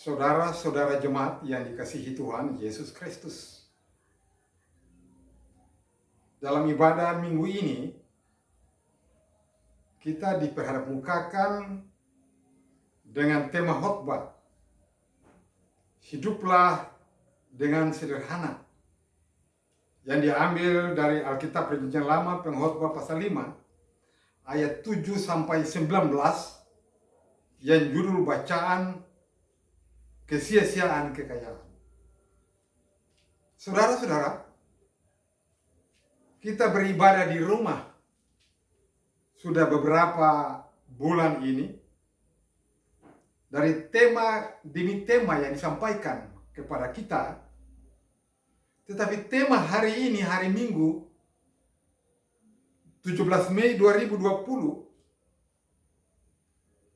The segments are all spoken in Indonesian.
Saudara-saudara jemaat yang dikasihi Tuhan Yesus Kristus. Dalam ibadah minggu ini, kita diperhadapkan dengan tema khotbah. Hiduplah dengan sederhana. Yang diambil dari Alkitab Perjanjian Lama, Pengkhotbah pasal 5, ayat 7 sampai 19, yang judul bacaan kesia-siaan kekayaan. Saudara-saudara, kita beribadah di rumah sudah beberapa bulan ini. Dari tema demi tema yang disampaikan kepada kita, tetapi tema hari ini, hari Minggu 17 Mei 2020,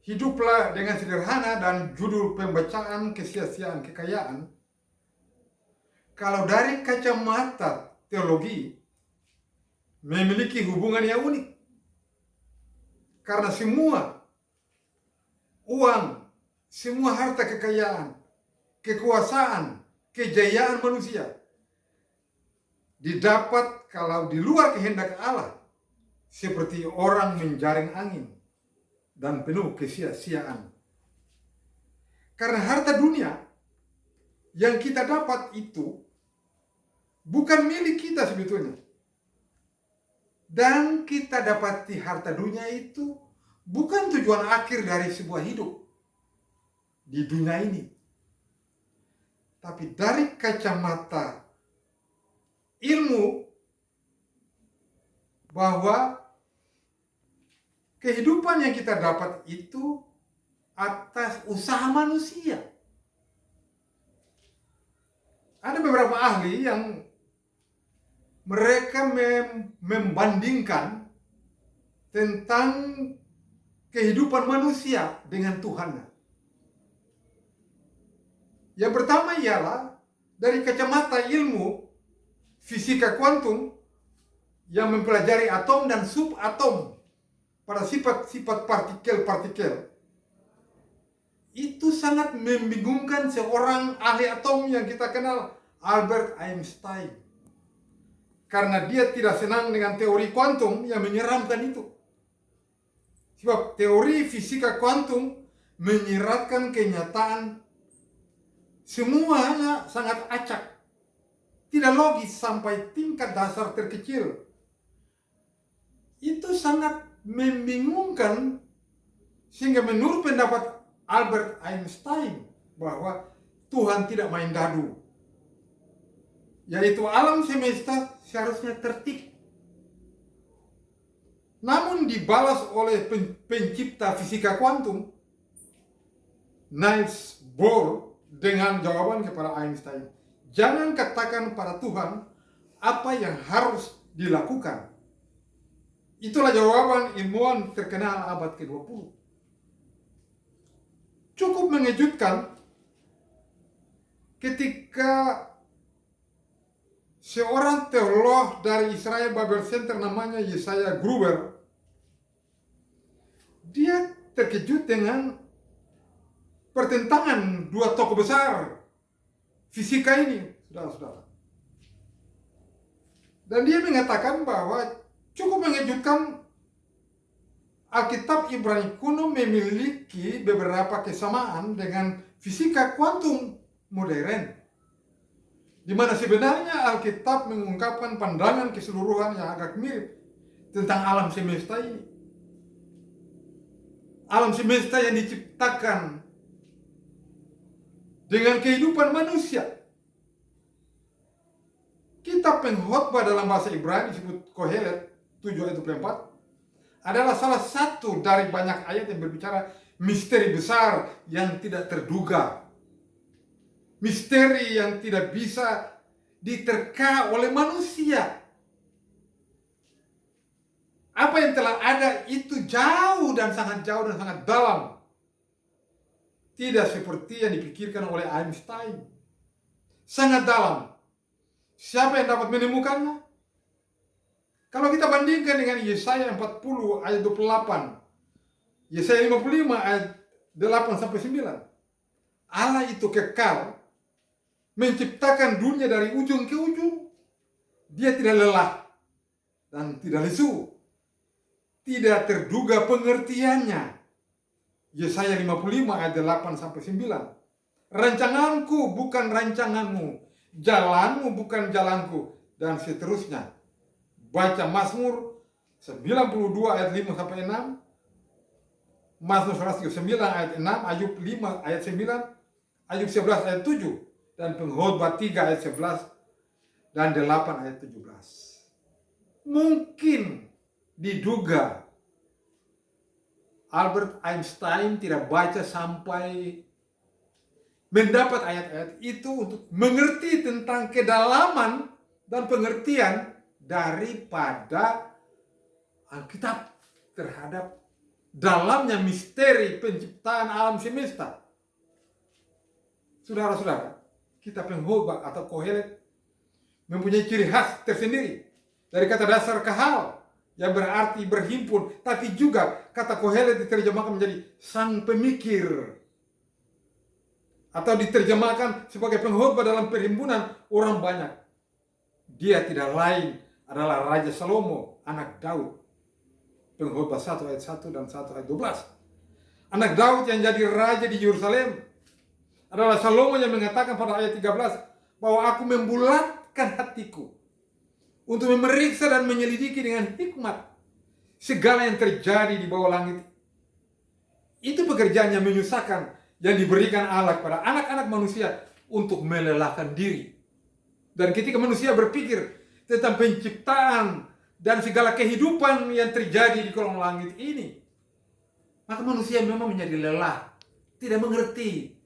hiduplah dengan sederhana, dan judul pembacaan kesia-siaan kekayaan. Kalau dari kacamata teologi, memiliki hubungan yang unik. Karena semua uang, semua harta kekayaan, kekuasaan, kejayaan manusia didapat kalau di luar kehendak Allah, seperti orang menjaring angin dan penuh kesia-siaan. Karena harta dunia yang kita dapat itu bukan milik kita sebetulnya. Dan kita dapati harta dunia itu bukan tujuan akhir dari sebuah hidup di dunia ini. Tapi dari kacamata ilmu, bahwa kehidupan yang kita dapat itu atas usaha manusia. Ada beberapa ahli yang mereka membandingkan tentang kehidupan manusia dengan Tuhan. Yang pertama ialah dari kacamata ilmu fisika kuantum yang mempelajari atom dan subatom pada sifat-sifat partikel-partikel. Itu sangat membingungkan seorang ahli atom yang kita kenal, Albert Einstein. Karena dia tidak senang dengan teori kuantum yang menyeramkan itu. Sebab teori fisika kuantum menyiratkan kenyataan semuanya sangat acak. Tidak logis sampai tingkat dasar terkecil. Itu sangat membingungkan, sehingga menurut pendapat Albert Einstein bahwa Tuhan tidak main dadu. Yaitu alam semesta seharusnya tertib. Namun dibalas oleh pencipta fisika kuantum, Niels Bohr, dengan jawaban kepada Einstein, jangan katakan pada Tuhan apa yang harus dilakukan. Itulah jawaban ilmuwan terkenal abad ke-20. Cukup mengejutkan ketika seorang teolog dari Israel Bible Center namanya Yesaya Gruber, dia terkejut dengan pertentangan dua tokoh besar fisika ini, saudara-saudara. Dan dia mengatakan bahwa cukup mengejutkan, Alkitab Ibrani kuno memiliki beberapa kesamaan dengan fisika kuantum modern, di mana sebenarnya Alkitab mengungkapkan pandangan keseluruhan yang agak mirip tentang alam semesta ini. Alam semesta yang diciptakan dengan kehidupan manusia. Kitab Pengkhotbah dalam bahasa Ibrani disebut Kohelet 7 ayat 24 adalah salah satu dari banyak ayat yang berbicara misteri besar yang tidak terduga. Misteri yang tidak bisa diterka oleh manusia. Apa yang telah ada itu jauh dan sangat dalam. Tidak seperti yang dipikirkan oleh Einstein. Sangat dalam. Siapa yang dapat menemukannya? Kalau kita bandingkan dengan Yesaya 40 ayat 28, Yesaya 55 ayat 8 sampai 9, Allah itu kekal, menciptakan dunia dari ujung ke ujung. Dia tidak lelah dan tidak lesu. Tidak terduga pengertiannya. Yesaya 55 ayat 8 sampai 9. Rancanganku bukan rancanganmu, jalanmu bukan jalanku, dan seterusnya. Baca Mazmur 92 ayat 5 sampai 6. Mazmur 139 ayat 6, Ayub 5 ayat 9, Ayub 11 ayat 7, dan Pengkhotbah 3 ayat 11 dan 8 ayat 17. Mungkin diduga Albert Einstein tidak baca sampai mendapat ayat-ayat itu untuk mengerti tentang kedalaman dan pengertian daripada Alkitab terhadap dalamnya misteri penciptaan alam semesta. Saudara-saudara, kitab Pengkhotbah atau Kohelet mempunyai ciri khas tersendiri dari kata dasar kahal yang berarti berhimpun, tapi juga kata Kohelet diterjemahkan menjadi sang pemikir atau diterjemahkan sebagai pengkhotbah dalam perhimpunan orang banyak. Dia tidak lain adalah Raja Salomo, anak Daud. Pengkhotbah 1 ayat 1 dan 1 ayat 12. Anak Daud yang jadi raja di Yerusalem adalah Salomo yang mengatakan pada ayat 13 bahwa aku membulatkan hatiku untuk memeriksa dan menyelidiki dengan hikmat segala yang terjadi di bawah langit. Itu pekerjaan yang menyusahkan yang diberikan Allah kepada anak-anak manusia untuk melelahkan diri. Dan ketika manusia berpikir tentang penciptaan dan segala kehidupan yang terjadi di kolong langit ini, maka manusia memang menjadi lelah, tidak mengerti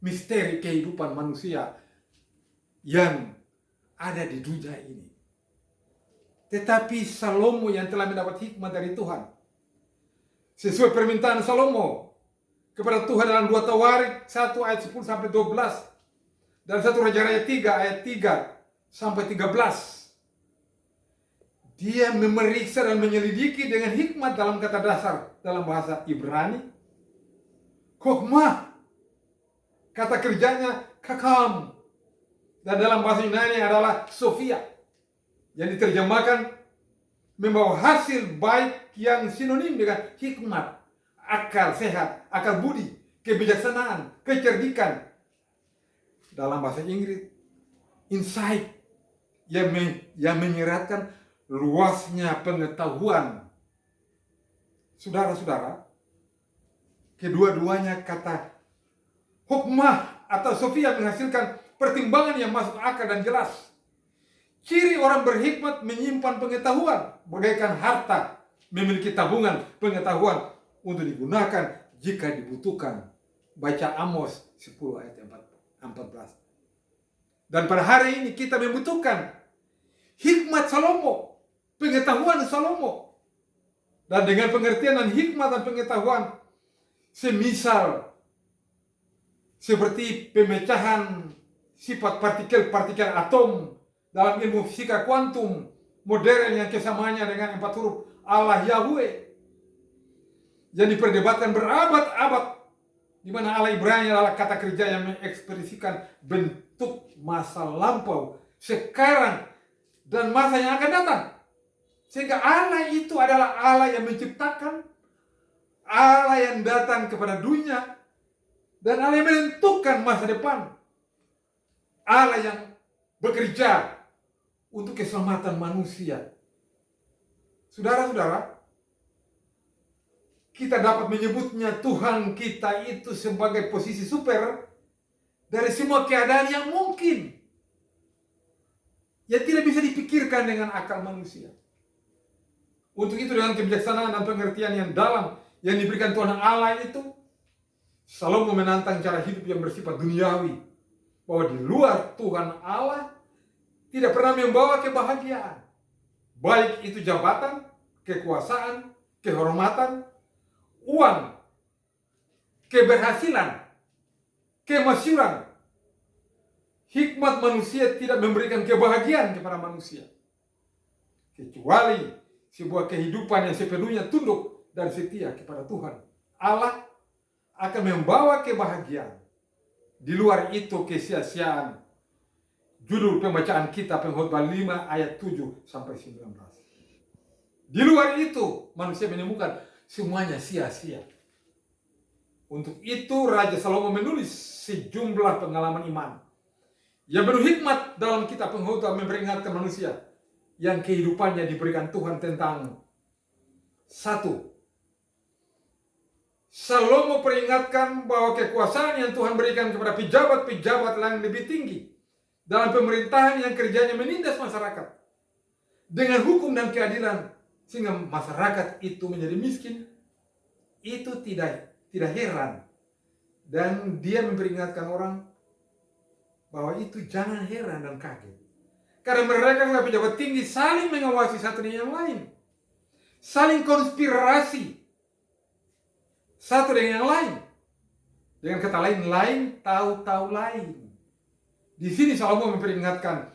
misteri kehidupan manusia yang ada di dunia ini. Tetapi Salomo yang telah mendapat hikmat dari Tuhan, sesuai permintaan Salomo kepada Tuhan dalam 2 Tawarik 1 ayat 10 sampai 12 dan 1 Raja-Raja 3 ayat 3 sampai 13. Dia memeriksa dan menyelidiki dengan hikmat dalam kata dasar dalam bahasa Ibrani. Kokhmah, kata kerjanya kakam, dan dalam bahasa Yunani adalah Sophia, yang diterjemahkan membawa hasil baik yang sinonim dengan hikmat, akal sehat, akal budi, kebijaksanaan, kecerdikan. Dalam bahasa Inggris, insight, yang menyeratkan luasnya pengetahuan. Saudara-saudara, kedua-duanya kata hukmah atau Sophia menghasilkan pertimbangan yang masuk akal dan jelas. Ciri orang berhikmat menyimpan pengetahuan bagaikan harta, memiliki tabungan pengetahuan untuk digunakan jika dibutuhkan. Baca Amos 10 ayat 14. Dan pada hari ini kita membutuhkan hikmat Salomo, pengetahuan Salomo. Dan dengan pengertian dan hikmat dan pengetahuan, semisal seperti pemecahan sifat partikel-partikel atom dalam ilmu fisika kuantum modern yang kesamaannya dengan 4 huruf Allah Yahweh yang diperdebatkan berabad-abad, di mana Allah Ibrani adalah kata kerja yang mengekspresikan bentuk masa lampau, sekarang, dan masa yang akan datang. Sehingga Allah itu adalah Allah yang menciptakan, Allah yang datang kepada dunia, dan Allah yang menentukan masa depan. Allah yang bekerja untuk keselamatan manusia. Saudara-saudara, kita dapat menyebutnya Tuhan kita itu sebagai posisi super dari semua keadaan yang mungkin, yang tidak bisa dipikirkan dengan akal manusia. Untuk itu dengan kebijaksanaan dan pengertian yang dalam yang diberikan Tuhan Allah itu, Salomo menantang cara hidup yang bersifat duniawi, bahwa di luar Tuhan Allah tidak pernah membawa kebahagiaan, baik itu jabatan, kekuasaan, kehormatan, uang, keberhasilan, kemasyhuran. Hikmat manusia tidak memberikan kebahagiaan kepada manusia, kecuali sebuah kehidupan yang sepenuhnya tunduk dan setia kepada Tuhan. Allah akan membawa kebahagiaan Di luar itu kesia-siaan. Judul pembacaan kita Pengkhotbah 5 ayat 7 sampai 19. Di luar itu manusia menemukan semuanya sia-sia. Untuk itu Raja Salomo menulis sejumlah pengalaman iman yang penuh hikmat dalam kitab Pengkhotbah, memperingatkan manusia yang kehidupannya diberikan Tuhan tentang satu. Salomo peringatkan bahwa kekuasaan yang Tuhan berikan kepada pejabat-pejabat yang lebih tinggi dalam pemerintahan yang kerjanya menindas masyarakat dengan hukum dan keadilan sehingga masyarakat itu menjadi miskin, itu tidak heran. Dan dia memperingatkan orang bahwa itu jangan heran dan kaget, karena mereka sebagai pejabat tinggi saling mengawasi satu dengan yang lain, saling konspirasi satu dengan yang lain. Dengan kata lain tahu lain. Di sini Salomo memperingatkan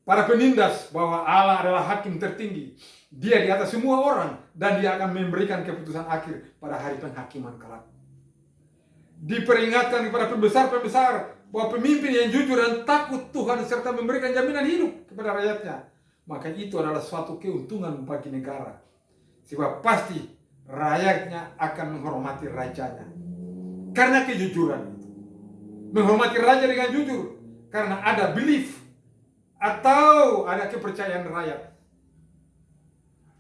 para penindas bahwa Allah adalah hakim tertinggi. Dia di atas semua orang dan dia akan memberikan keputusan akhir pada hari penghakiman kelak. Diperingatkan kepada pembesar-pembesar bahwa pemimpin yang jujur dan takut Tuhan serta memberikan jaminan hidup kepada rakyatnya, maka itu adalah suatu keuntungan bagi negara. Sebab pasti rakyatnya akan menghormati rajanya karena kejujuran itu. Menghormati raja dengan jujur karena ada belief atau ada kepercayaan rakyat.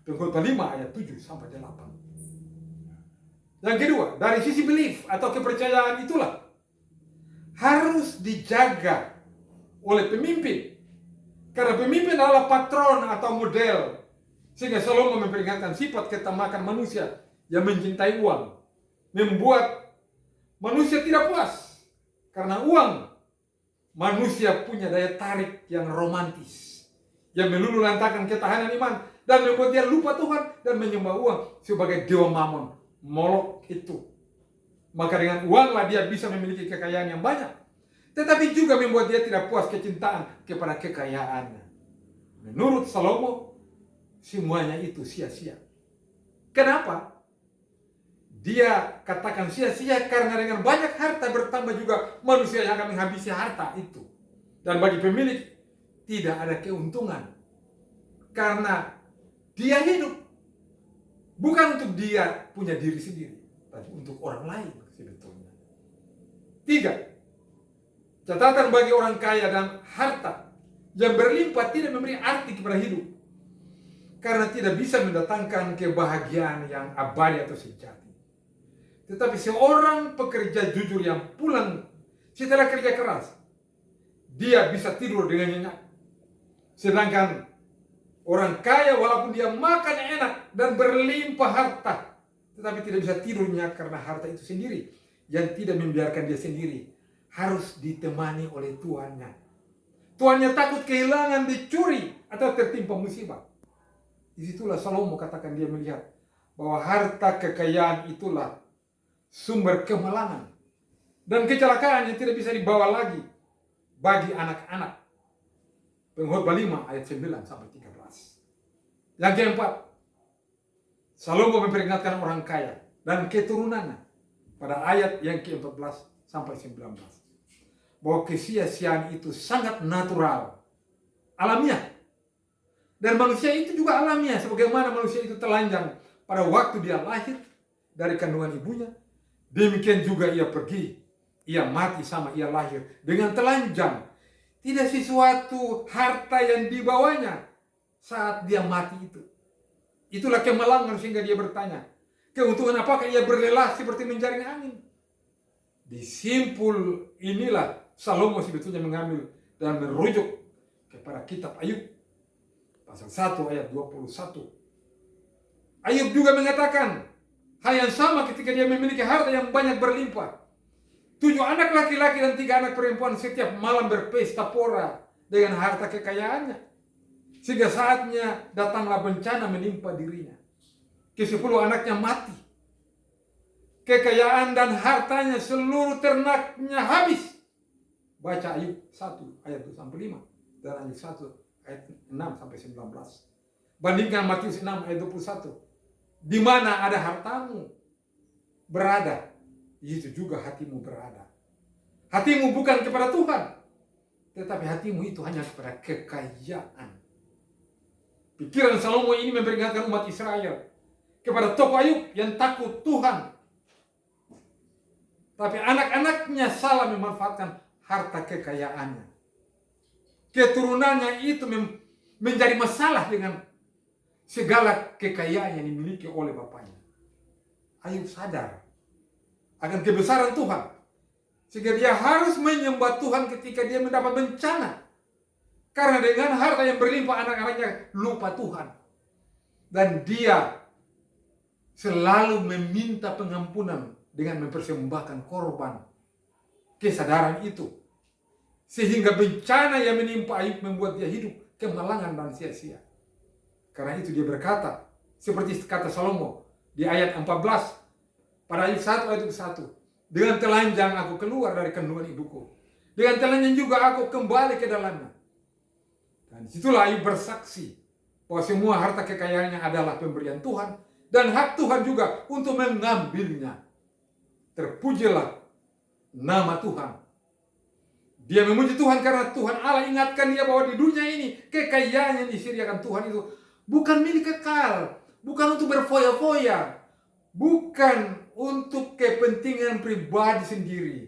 Pengkhotbah 5 ayat 7 sampai 8. Yang kedua, dari sisi belief atau kepercayaan itulah harus dijaga oleh pemimpin. Karena pemimpin adalah patron atau model. Sehingga Salomo memperingatkan sifat ketamakan manusia yang mencintai uang, membuat manusia tidak puas karena uang. Manusia punya daya tarik yang romantis, yang meluluhlantarkan ketahanan iman dan membuat dia lupa Tuhan dan menyembah uang sebagai dewa Mammon, Molok itu. Maka dengan uanglah dia bisa memiliki kekayaan yang banyak, tetapi juga membuat dia tidak puas kecintaan kepada kekayaannya. Menurut Salomo, semuanya itu sia-sia. Kenapa? Dia katakan sia-sia karena dengan banyak harta bertambah juga manusia yang akan menghabisi harta itu. Dan bagi pemilik tidak ada keuntungan. Karena dia hidup bukan untuk dia punya diri sendiri, tapi untuk orang lain sebetulnya. 3. Catatan bagi orang kaya dan harta yang berlimpah tidak memberi arti kepada hidup. Karena tidak bisa mendatangkan kebahagiaan yang abadi atau sejati. Tetapi seorang pekerja jujur yang pulang setelah kerja keras, dia bisa tidur dengan nyenyak. Sedangkan orang kaya walaupun dia makan enak dan berlimpah harta, tetapi tidak bisa tidur nyenyak karena harta itu sendiri yang tidak membiarkan dia sendiri, harus ditemani oleh tuannya. Tuannya takut kehilangan, dicuri atau tertimpa musibah. Disitulah Salomo katakan dia melihat bahwa harta kekayaan itulah sumber kemalangan dan kecelakaan yang tidak bisa dibawa lagi bagi anak-anak. Pengkhotbah 5 ayat 9 sampai 13. Yang keempat, Salomo memperingatkan orang kaya dan keturunannya pada ayat yang ke-14 sampai 19. Bahwa kesia-siaan itu sangat natural, alamiah. Dan manusia itu juga alamiah, sebagaimana manusia itu telanjang pada waktu dia lahir dari kandungan ibunya. Demikian juga ia pergi, ia mati sama ia lahir dengan telanjang. Tidak sesuatu harta yang dibawanya saat dia mati itu. Itulah kemalangan sehingga dia bertanya, keuntungan apakah ia berlelah seperti menjaring angin? Di simpul inilah Salomo sebetulnya mengambil dan merujuk kepada kitab Ayub pasal 1 ayat 21. Ayub juga mengatakan hal yang sama ketika dia memiliki harta yang banyak berlimpah. 7 anak laki-laki dan 3 anak perempuan setiap malam berpesta pora dengan harta kekayaannya. Sehingga saatnya datanglah bencana menimpa dirinya. Ke-10 anaknya mati. Kekayaan dan hartanya seluruh ternaknya habis. Baca Ayub 1 ayat 2 sampai 5 dan Ayub 1 ayat 6 sampai 19. Bandingkan Matius 6 ayat 21. Di mana ada hartamu berada, di situ juga hatimu berada. Hatimu bukan kepada Tuhan, tetapi hatimu itu hanya kepada kekayaan. Pikiran Salomo ini memperingatkan umat Israel kepada tokoh Ayub yang takut Tuhan. Tapi anak-anaknya salah memanfaatkan harta kekayaannya. Keturunannya itu menjadi masalah dengan segala kekayaan yang dimiliki oleh bapaknya. Ayub sadar akan kebesaran Tuhan, sehingga dia harus menyembah Tuhan ketika dia mendapat bencana. Karena dengan harta yang berlimpah anak-anaknya lupa Tuhan. Dan dia selalu meminta pengampunan dengan mempersembahkan korban. Kesadaran itu, sehingga bencana yang menimpa Ayub membuat dia hidup kemalangan dan sia-sia. Karena itu dia berkata, seperti kata Salomo di ayat 14, pada Ayub 1 ayat 1, dengan telanjang aku keluar dari kandungan ibuku, dengan telanjang juga aku kembali ke dalamnya. Dan disitulah Ayub bersaksi bahwa semua harta kekayaannya adalah pemberian Tuhan dan hak Tuhan juga untuk mengambilnya. Terpujilah nama Tuhan. Dia memuji Tuhan karena Tuhan Allah ingatkan dia bahwa di dunia ini kekayaan yang disediakan Tuhan itu bukan milik kekal, bukan untuk berfoya-foya, bukan untuk kepentingan pribadi sendiri.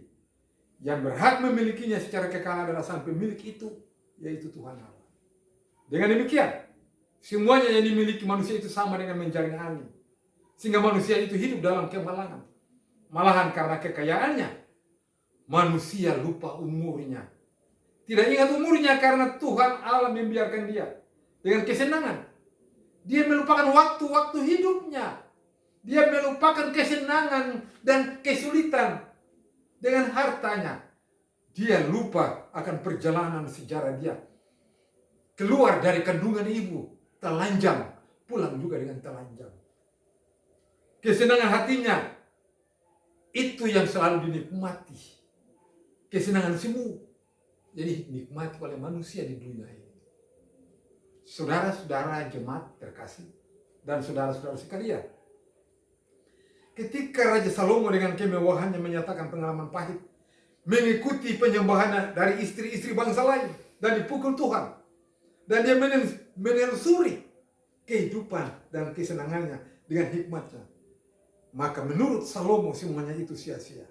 Yang berhak memilikinya secara kekal adalah sang pemilik itu, yaitu Tuhan Allah. Dengan demikian, semuanya yang dimiliki manusia itu sama dengan menjaring angin, sehingga manusia itu hidup dalam kemalangan. Malahan karena kekayaannya, manusia lupa umurnya. Tidak ingat umurnya karena Tuhan Allah membiarkan dia dengan kesenangan. Dia melupakan waktu-waktu hidupnya. Dia melupakan kesenangan dan kesulitan dengan hartanya. Dia lupa akan perjalanan sejarah dia. Keluar dari kandungan ibu, telanjang, pulang juga dengan telanjang. Kesenangan hatinya, itu yang selalu dinikmati. Kesenangan semu, jadi dinikmati oleh manusia di dunia ini. Saudara-saudara jemaat terkasih dan saudara-saudara sekalian, ketika Raja Salomo dengan kemewahannya menyatakan pengalaman pahit, mengikuti penyembahan dari istri-istri bangsa lain dan dipukul Tuhan, dan dia menelusuri kehidupan dan kesenangannya dengan hikmatnya, maka menurut Salomo semuanya itu sia-sia.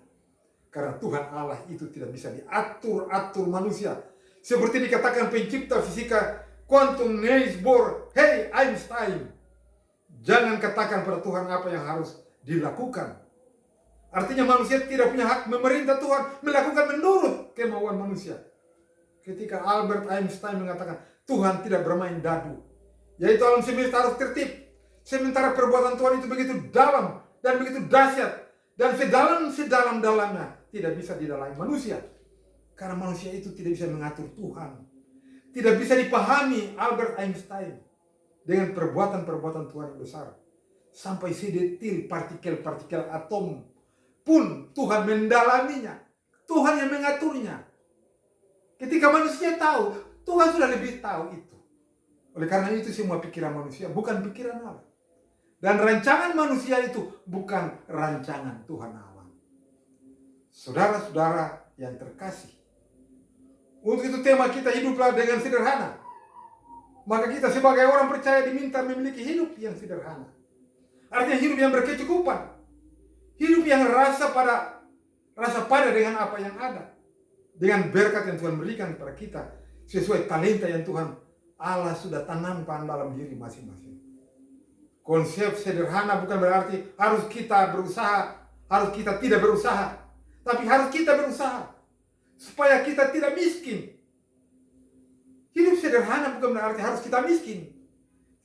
Karena Tuhan Allah itu tidak bisa diatur-atur manusia. Seperti dikatakan pencipta fisika kuantum Niels Bohr, "Hey Einstein, jangan katakan pada Tuhan apa yang harus dilakukan." Artinya manusia tidak punya hak memerintah Tuhan melakukan menurut kemauan manusia. Ketika Albert Einstein mengatakan Tuhan tidak bermain dadu, yaitu alam semesta harus tertib, sementara perbuatan Tuhan itu begitu dalam dan begitu dahsyat, dan sedalam-dalamnya tidak bisa didalami manusia. Karena manusia itu tidak bisa mengatur Tuhan. Tidak bisa dipahami Albert Einstein dengan perbuatan-perbuatan Tuhan yang besar. Sampai sedetil partikel-partikel atom pun Tuhan mendalaminya. Tuhan yang mengaturnya. Ketika manusia tahu, Tuhan sudah lebih tahu itu. Oleh karena itu semua pikiran manusia bukan pikiran Allah. Dan rancangan manusia itu bukan rancangan Tuhan Allah. Saudara-saudara yang terkasih, untuk itu tema kita hiduplah dengan sederhana. Maka kita sebagai orang percaya diminta memiliki hidup yang sederhana. Artinya hidup yang berkecukupan. Hidup yang rasa pada dengan apa yang ada. Dengan berkat yang Tuhan berikan kepada kita sesuai talenta yang Tuhan Allah sudah tanamkan dalam diri masing-masing. Konsep sederhana bukan berarti harus kita berusaha, harus kita tidak berusaha. Tapi harus kita berusaha supaya kita tidak miskin. Hidup sederhana bukan berarti harus kita miskin.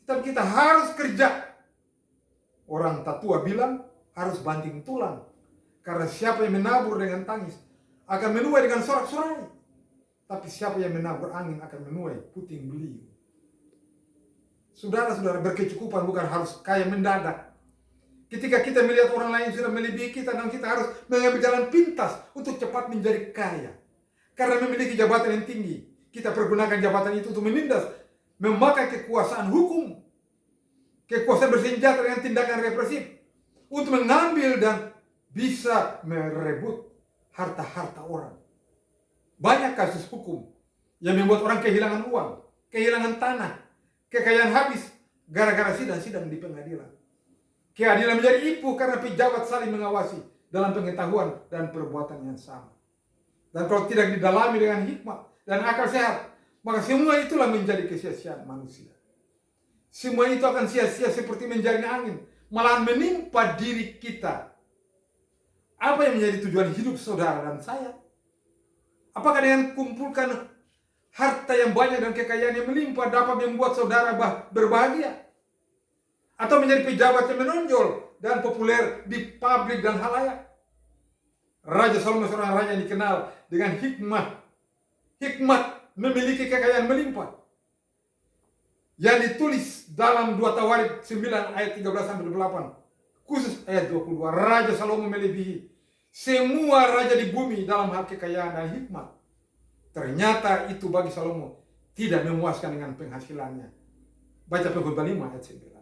Tapi kita harus kerja. Orang tatua bilang harus banting tulang. Karena siapa yang menabur dengan tangis akan menuai dengan sorak-sorai. Tapi siapa yang menabur angin akan menuai puting beliung. Saudara-saudara, berkecukupan bukan harus kaya mendadak. Ketika kita melihat orang lain sudah melebihi kita, dan kita harus mengambil jalan pintas untuk cepat menjadi kaya. Karena memiliki jabatan yang tinggi, kita pergunakan jabatan itu untuk menindas, memakai kekuasaan hukum, kekuasaan bersenjata dengan tindakan represif, untuk mengambil dan bisa merebut harta-harta orang. Banyak kasus hukum yang membuat orang kehilangan uang, kehilangan tanah, kekayaan habis gara-gara sidang-sidang di pengadilan. Keadilan menjadi ipu karena pejabat saling mengawasi dalam pengetahuan dan perbuatan yang sama. Dan kalau tidak didalami dengan hikmat dan akal sehat, maka semua itulah menjadi kesia-siaan manusia. Semua itu akan sia-sia seperti menjaring angin, malahan menimpa diri kita. Apa yang menjadi tujuan hidup saudara dan saya? Apakah dengan kumpulkan harta yang banyak dan kekayaan yang melimpah dapat membuat saudara berbahagia? Atau menjadi pejabat yang menonjol dan populer di publik dan halayak? Raja Salomo seorang raja yang dikenal dengan hikmat. Hikmat memiliki kekayaan melimpah. Yang ditulis dalam 2 Tawarik 9 ayat 13-28. Khusus ayat 22. Raja Salomo melebihi semua raja di bumi dalam hal kekayaan dan hikmat. Ternyata itu bagi Salomo tidak memuaskan dengan penghasilannya. Baca Pengkhotbah 5 ayat 9.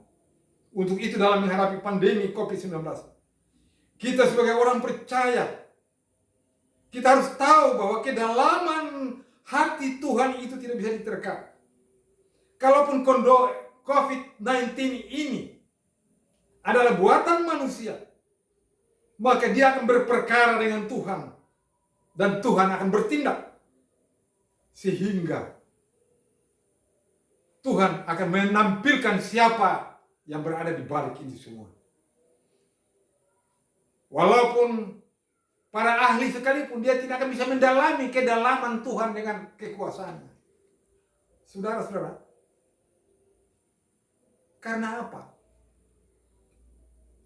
Untuk itu dalam menghadapi pandemi COVID-19, kita sebagai orang percaya, kita harus tahu bahwa kedalaman hati Tuhan itu tidak bisa diterka. Kalaupun COVID-19 ini adalah buatan manusia, maka dia akan berperkara dengan Tuhan. Dan Tuhan akan bertindak. Sehingga Tuhan akan menampilkan siapa yang berada di balik ini semua. Walaupun para ahli sekalipun, dia tidak akan bisa mendalami kedalaman Tuhan dengan kekuasaannya. Saudara-saudara, karena apa?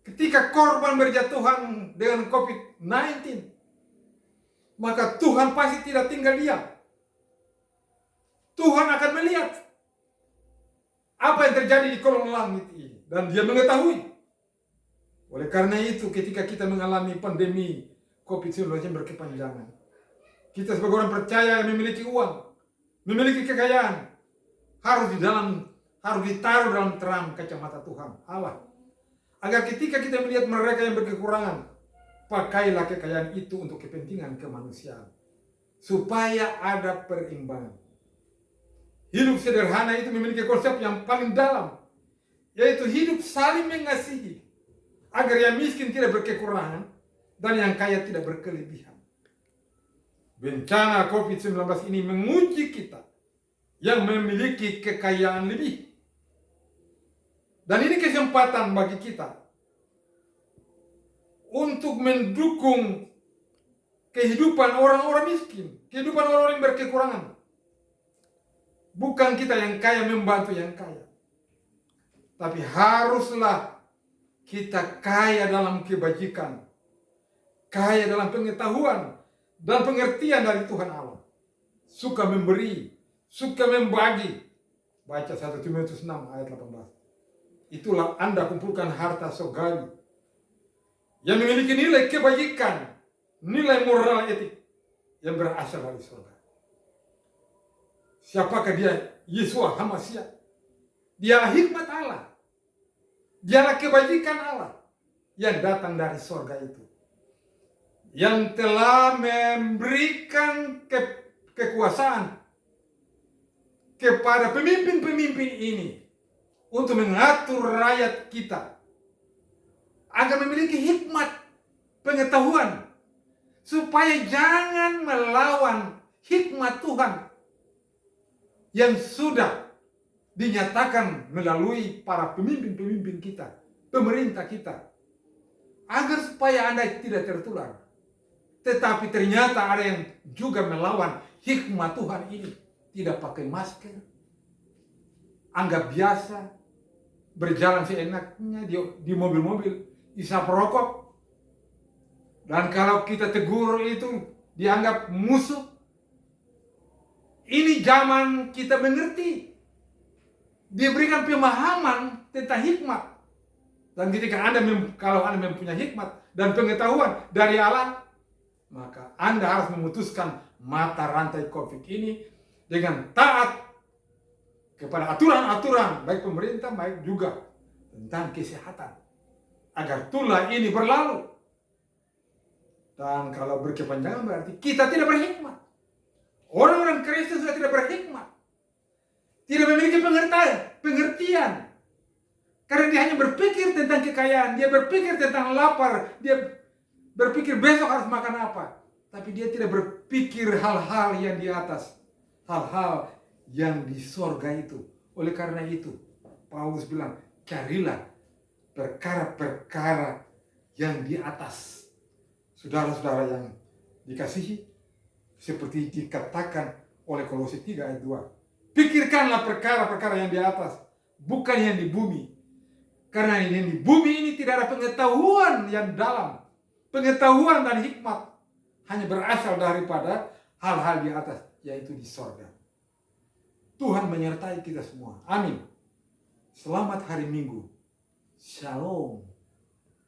Ketika korban berjatuhan dengan COVID-19, maka Tuhan pasti tidak tinggal diam. Tuhan akan melihat apa yang terjadi di kolong langit ini, dan dia mengetahui. Oleh karena itu, ketika kita mengalami pandemi COVID-19 yang berkepanjangan, kita sebagai orang percaya yang memiliki uang, memiliki kekayaan, harus ditaruh dalam terang kacamata Tuhan Allah. Agar ketika kita melihat mereka yang berkekurangan, pakailah kekayaan itu untuk kepentingan kemanusiaan. Supaya ada perimbangan. Hidup sederhana itu memiliki konsep yang paling dalam, yaitu hidup saling mengasihi. Agar yang miskin tidak berkekurangan dan yang kaya tidak berkelebihan. Bencana COVID-19 ini menguji kita yang memiliki kekayaan lebih. Dan ini kesempatan bagi kita untuk mendukung kehidupan orang-orang miskin, kehidupan orang-orang yang berkekurangan. Bukan kita yang kaya membantu yang kaya, tapi haruslah kita kaya dalam kebajikan, kaya dalam pengetahuan dan pengertian dari Tuhan Allah. Suka memberi, suka membagi. Baca 1 Timotius 6 ayat 18. Itulah Anda kumpulkan harta surgawi yang memiliki nilai kebajikan, nilai moral etik yang berasal dari surga. Siapakah dia? Yesua HaMasiah. Dialah hikmat Allah. Dialah kebajikan Allah yang datang dari surga itu, yang telah memberikan kekuasaan kepada pemimpin-pemimpin ini untuk mengatur rakyat kita agar memiliki hikmat, pengetahuan, supaya jangan melawan hikmat Tuhan yang sudah dinyatakan melalui para pemimpin-pemimpin kita, pemerintah kita, agar supaya Anda tidak tertular. Tetapi ternyata ada yang juga melawan hikmat Tuhan ini, tidak pakai masker, anggap biasa, berjalan seenaknya di mobil-mobil, isap rokok. Dan kalau kita tegur itu dianggap musuh. Ini zaman kita mengerti, diberikan pemahaman tentang hikmat. Dan ketika kalau Anda mempunyai hikmat dan pengetahuan dari Allah, maka Anda harus memutuskan mata rantai COVID ini dengan taat kepada aturan-aturan baik pemerintah baik juga tentang kesehatan, agar tulah ini berlalu. Dan kalau berkepanjangan berarti kita tidak berhikmat. Orang-orang Kristen sudah tidak berhikmat. Tidak memiliki pengertian. Karena dia hanya berpikir tentang kekayaan, dia berpikir tentang lapar, dia berpikir besok harus makan apa. Tapi dia tidak berpikir hal-hal yang di atas, hal-hal yang di sorga itu. Oleh karena itu, Paulus bilang, carilah perkara-perkara yang di atas. Saudara-saudara yang dikasihi, seperti dikatakan oleh Kolose 3 ayat 2. Pikirkanlah perkara-perkara yang di atas, bukan yang di bumi. Karena yang di bumi ini tidak ada pengetahuan yang dalam. Pengetahuan dan hikmat hanya berasal daripada hal-hal di atas, yaitu di sorga. Tuhan menyertai kita semua. Amin. Selamat hari Minggu. Shalom.